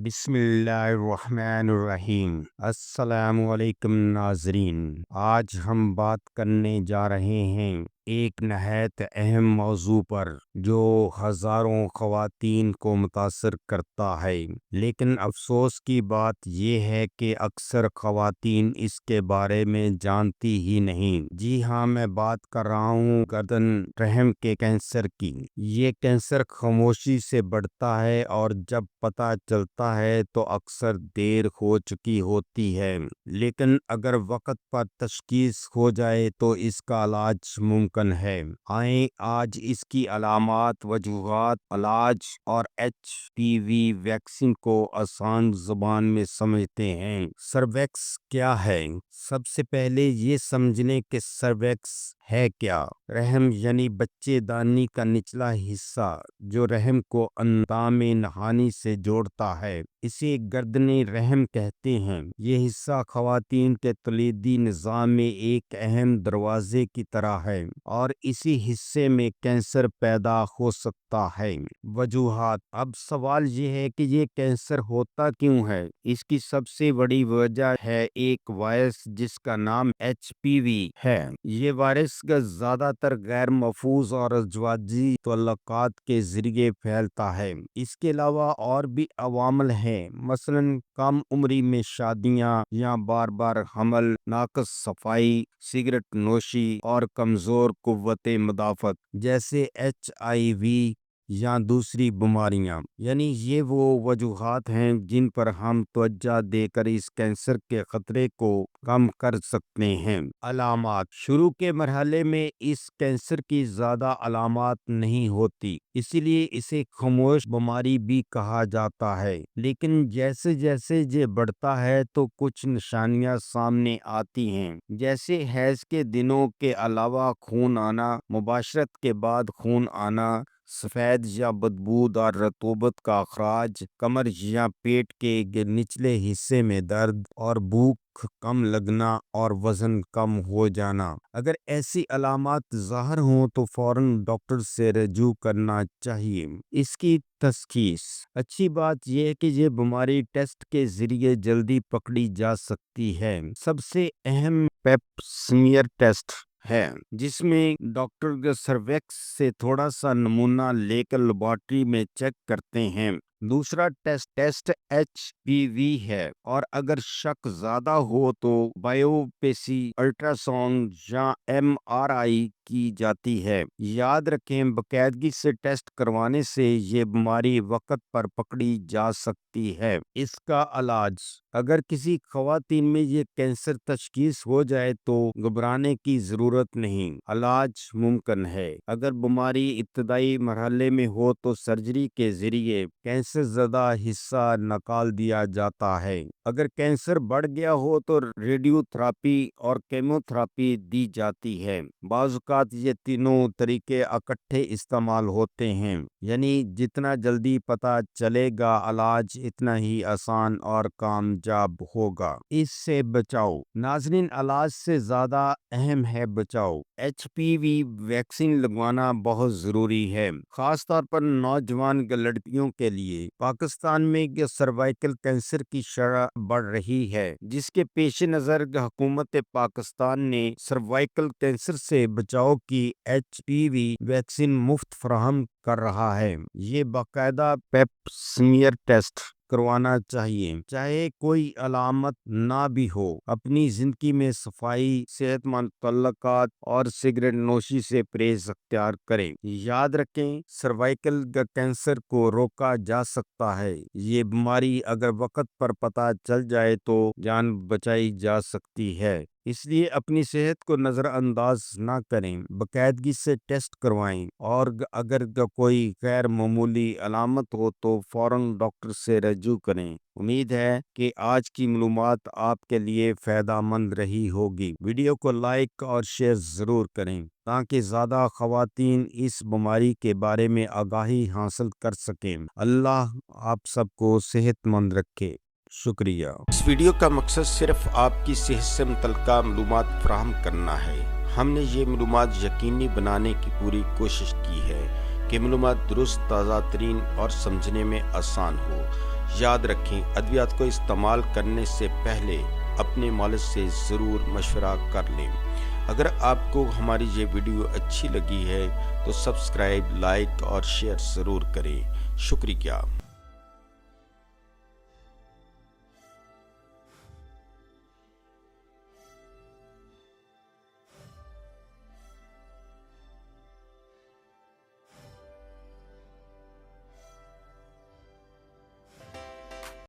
بسم اللہ الرحمن الرحیم۔ السلام علیکم ناظرین، آج ہم بات کرنے جا رہے ہیں ایک نہایت اہم موضوع پر جو ہزاروں خواتین کو متاثر کرتا ہے، لیکن افسوس کی بات یہ ہے کہ اکثر خواتین اس کے بارے میں جانتی ہی نہیں۔ جی ہاں، میں بات کر رہا ہوں گردن رحم کے کینسر کی۔ یہ کینسر خاموشی سے بڑھتا ہے اور جب پتہ چلتا ہے تو اکثر دیر ہو چکی ہوتی ہے، لیکن اگر وقت پر تشخیص ہو جائے تو اس کا علاج ممکن ہے۔ آئیں آج اس کی علامات، وجوہات، علاج اور HPV ویکسین کو آسان زبان میں سمجھتے ہیں۔ سرویکس کیا ہے؟ سب سے پہلے یہ سمجھنے کہ سرویکس ہے کیا۔ رحم یعنی بچے دانی کا نچلا حصہ جو رحم کو اندام نہانی سے جوڑتا ہے، اسے گردن رحم کہتے ہیں۔ یہ حصہ خواتین کے کلیدی نظام میں ایک اہم دروازے کی طرح ہے اور اسی حصے میں کینسر پیدا ہو سکتا ہے۔ وجوہات۔ اب سوال یہ ہے کہ یہ کینسر ہوتا کیوں ہے؟ اس کی سب سے بڑی وجہ ہے ایک وائرس جس کا نام HPV ہے۔ یہ وائرس کا زیادہ تر غیر محفوظ اور ازدواجی تعلقات کے ذریعے پھیلتا ہے۔ اس کے علاوہ اور بھی عوامل ہیں، مثلاً کم عمری میں شادیاں یا بار بار حمل، ناقص صفائی، سگریٹ نوشی اور کمزور قوت مدافعت جیسے HIV یا دوسری بیماریاں۔ یعنی یہ وہ وجوہات ہیں جن پر ہم توجہ دے کر اس کینسر کے خطرے کو کم کر سکتے ہیں۔ علامات۔ شروع کے مرحلے میں اس کینسر کی زیادہ علامات نہیں ہوتی، اسی لیے اسے خاموش بیماری بھی کہا جاتا ہے، لیکن جیسے جیسے یہ بڑھتا ہے تو کچھ نشانیاں سامنے آتی ہیں، جیسے حیض کے دنوں کے علاوہ خون آنا، مباشرت کے بعد خون آنا، سفید یا بدبودار رطوبت کا اخراج، کمر یا پیٹ کے نچلے حصے میں درد اور بھوک کم لگنا اور وزن کم ہو جانا۔ اگر ایسی علامات ظاہر ہوں تو فوراً ڈاکٹر سے رجوع کرنا چاہیے۔ اس کی تشخیص۔ اچھی بات یہ ہے کہ یہ بیماری ٹیسٹ کے ذریعے جلدی پکڑی جا سکتی ہے۔ سب سے اہم پیپ سمیئر ٹیسٹ ہے، جس میں ڈاکٹر سرویکس سے تھوڑا سا نمونہ لے کر لیبارٹری میں چیک کرتے ہیں۔ دوسرا ٹیسٹ HPV ہے، اور اگر شک زیادہ ہو تو بائیوپسی، الٹرا ساؤنڈ یا MRI کی جاتی ہے۔ یاد رکھیں، باقاعدگی سے ٹیسٹ کروانے سے یہ بیماری وقت پر پکڑی جا سکتی ہے۔ اس کا علاج۔ اگر کسی خواتین میں یہ کینسر تشخیص ہو جائے تو گھبرانے کی ضرورت نہیں، علاج ممکن ہے۔ اگر بیماری ابتدائی مرحلے میں ہو تو سرجری کے ذریعے کینسر زدہ حصہ نکال دیا جاتا ہے۔ اگر کینسر بڑھ گیا ہو تو ریڈیو تھراپی اور کیمو تھراپی دی جاتی ہے۔ بعض اوقات یہ تینوں طریقے اکٹھے استعمال ہوتے ہیں، یعنی جتنا جلدی پتہ چلے گا علاج اتنا ہی آسان اور کامیاب ہوگا۔ اس سے بچاؤ۔ ناظرین، علاج سے زیادہ اہم ہے بچاؤ۔ HPV ویکسین لگوانا بہت ضروری ہے، خاص طور پر نوجوان لڑکیوں کے لیے۔ پاکستان میں سروائیکل کینسر کی شرح بڑھ رہی ہے، جس کے پیش نظر حکومت پاکستان نے سروائیکل کینسر سے بچاؤ کی HPV ویکسین مفت فراہم کر رہا ہے۔ یہ باقاعدہ پیپ سمیئر ٹیسٹ کروانا چاہیے، چاہے کوئی علامت نہ بھی ہو۔ اپنی زندگی میں صفائی، صحت مند تعلقات اور سگریٹ نوشی سے پرہیز اختیار کریں۔ یاد رکھیں، سروائیکل کینسر کو روکا جا سکتا ہے۔ یہ بیماری اگر وقت پر پتہ چل جائے تو جان بچائی جا سکتی ہے، اس لیے اپنی صحت کو نظر انداز نہ کریں، باقاعدگی سے ٹیسٹ کروائیں، اور اگر کوئی غیر معمولی علامت ہو تو فوراً ڈاکٹر سے رجوع کریں۔ امید ہے کہ آج کی معلومات آپ کے لیے فائدہ مند رہی ہوگی۔ ویڈیو کو لائک اور شیئر ضرور کریں تاکہ زیادہ خواتین اس بیماری کے بارے میں آگاہی حاصل کر سکیں۔ اللہ آپ سب کو صحت مند رکھے۔ شکریہ۔ اس ویڈیو کا مقصد صرف آپ کی صحت سے متعلقہ معلومات فراہم کرنا ہے۔ ہم نے یہ معلومات یقینی بنانے کی پوری کوشش کی ہے کہ معلومات درست، تازہ ترین اور سمجھنے میں آسان ہو۔ یاد رکھیں ادویات کو استعمال کرنے سے پہلے اپنے مالج سے ضرور مشورہ کر لیں۔ اگر آپ کو ہماری یہ ویڈیو اچھی لگی ہے تو سبسکرائب، لائک اور شیئر ضرور کریں۔ شکریہ۔